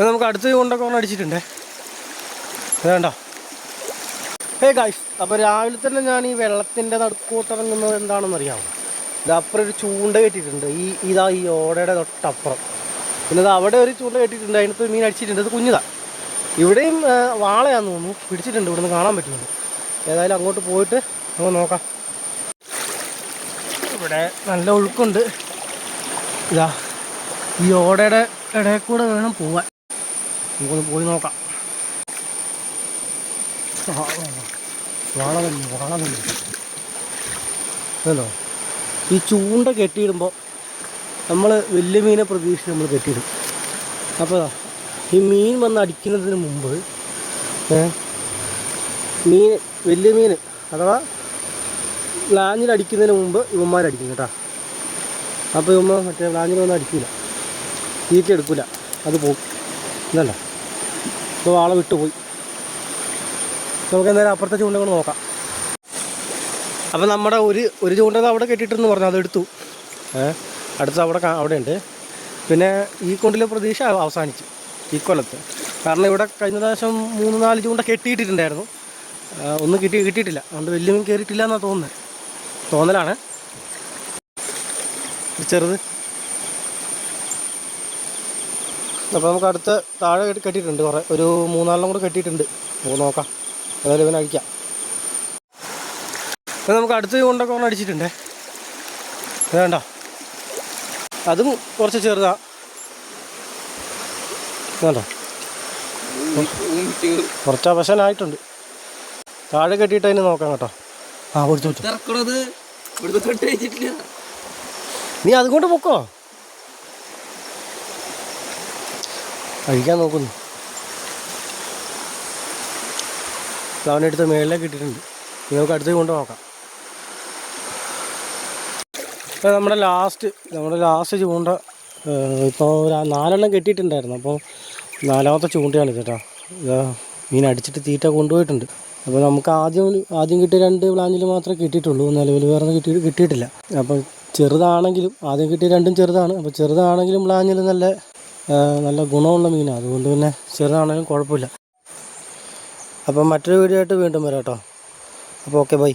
നമുക്ക് അടുത്ത് കൊണ്ടൊക്കെ ഒന്ന് അടിച്ചിട്ടുണ്ടേ. വേണ്ട ഗായ്സ്, അപ്പോൾ രാവിലെ തന്നെ ഞാൻ ഈ വെള്ളത്തിൻ്റെ നടുക്കോട്ടിറങ്ങുന്നത് എന്താണെന്ന് അറിയാമോ? ഇത് അപ്പുറം ഒരു ചൂണ്ട കെട്ടിയിട്ടുണ്ട്. ഈ ഓടയുടെ തൊട്ടപ്പുറം. പിന്നെ ഇത് അവിടെ ഒരു ചൂണ്ട കെട്ടിയിട്ടുണ്ട്, അതിനകത്ത് മീൻ അടിച്ചിട്ടുണ്ട്. ഇത് കുഞ്ഞിതാണ്. ഇവിടെയും വാളയാന്ന് തോന്നുന്നു പിടിച്ചിട്ടുണ്ട്, ഇവിടുന്ന് കാണാൻ പറ്റുന്നുണ്ട്. ഏതായാലും അങ്ങോട്ട് പോയിട്ട് നമുക്ക് നോക്കാം. ഇവിടെ നല്ല ഒഴുക്കുണ്ട്. ഇതാ ഈ ഓടയുടെ ഇടയിൽ കൂടെ വേണം പോവാൻ. നമുക്കൊന്ന് പോയി നോക്കാം. വാളമില്ല അതല്ലോ. ഈ ചൂണ്ട കെട്ടിയിടുമ്പോൾ നമ്മൾ വലിയ മീനെ പ്രതീക്ഷിച്ച് നമ്മൾ കെട്ടിയിടും. അപ്പോൾ ഈ മീൻ വന്ന് അടിക്കുന്നതിന് മുമ്പ് വലിയ മീൻ അഥവാ ലാഞ്ഞിലടിക്കുന്നതിന് മുമ്പ് ഇവന്മാരടിക്കും കേട്ടോ. അപ്പോൾ ഇവന്മാർ മറ്റേ ലാഞ്ഞിലൊന്നും അടിക്കില്ല, തീറ്റ എടുക്കില്ല, അത് പോകും. ഇതല്ല, ഇപ്പോൾ വാള വിട്ടുപോയി. നമുക്ക് എന്തായാലും അപ്പുറത്തെ ചൂണ്ട കൊണ്ട് നോക്കാം. അപ്പോൾ നമ്മുടെ ഒരു ചൂണ്ട അവിടെ കെട്ടിയിട്ടെന്ന് പറഞ്ഞു, അതെടുത്തു. അടുത്ത് അവിടെ ഉണ്ട്. പിന്നെ ഈ കൊണ്ടിലെ പ്രതീക്ഷ അവസാനിച്ചു ഈ കൊല്ലത്ത്. കാരണം ഇവിടെ കഴിഞ്ഞ പ്രാവശ്യം 3-4 ചൂണ്ട കെട്ടിയിട്ടിട്ടുണ്ടായിരുന്നു. ഒന്നും കിട്ടിയിട്ടില്ല. അതുകൊണ്ട് വലിയ മീൻ കയറിയിട്ടില്ല എന്നാണ് തോന്നലാണ്. ചെറുത്. അപ്പോൾ നമുക്ക് അടുത്ത താഴെ കെട്ടിയിട്ടുണ്ട്, ഒരു 3-4 കൂടെ കെട്ടിയിട്ടുണ്ട്. നമുക്ക് നോക്കാം, ഏതായാലും ഇവനെ അടിക്കാം. അപ്പോൾ നമുക്ക് അടുത്ത് കൊണ്ടൊക്കെ ഒന്ന് അടിച്ചിട്ടുണ്ടേ. വേണ്ട, അതും കുറച്ച് ചെറുതാണ്. വേണ്ട, കുറച്ച് അവശനായിട്ടുണ്ട്. താഴെ കെട്ടിയിട്ട് അതിന് നോക്കാം കേട്ടോ. നീ അതുകൊണ്ട് പൊക്കോ, അഴിക്കാൻ നോക്കുന്നു. അവനെടുത്ത് മേളിലേക്ക് ഇട്ടിട്ടുണ്ട്. നമുക്ക് അടുത്ത് കൊണ്ട് നോക്കാം. അപ്പോൾ നമ്മുടെ ലാസ്റ്റ് ചൂണ്ട ഇപ്പോൾ 4 കെട്ടിയിട്ടുണ്ടായിരുന്നു. അപ്പോൾ 4ാമത്തെ ചൂണ്ടയാണ് കേട്ടോ. മീൻ അടിച്ചിട്ട് തീറ്റ കൊണ്ടുപോയിട്ടുണ്ട്. അപ്പോൾ നമുക്ക് ആദ്യം കിട്ടിയ 2 ബ്ലാഞ്ചിൽ മാത്രമേ കിട്ടിയിട്ടുള്ളൂ. നിലവിൽ വേറെ കിട്ടിയിട്ടില്ല. അപ്പോൾ ചെറുതാണെങ്കിലും ആദ്യം കിട്ടിയ 2ഉം ചെറുതാണ്. അപ്പോൾ ചെറുതാണെങ്കിലും ബ്ലാഞ്ചിൽ നല്ല ഗുണമുള്ള മീനാണ്. അതുകൊണ്ട് പിന്നെ ചെറുതാണെങ്കിലും കുഴപ്പമില്ല. അപ്പം മറ്റൊരു വീഡിയോ ആയിട്ട് വീണ്ടും വരാം കേട്ടോ. അപ്പോൾ ഓക്കെ, ബൈ.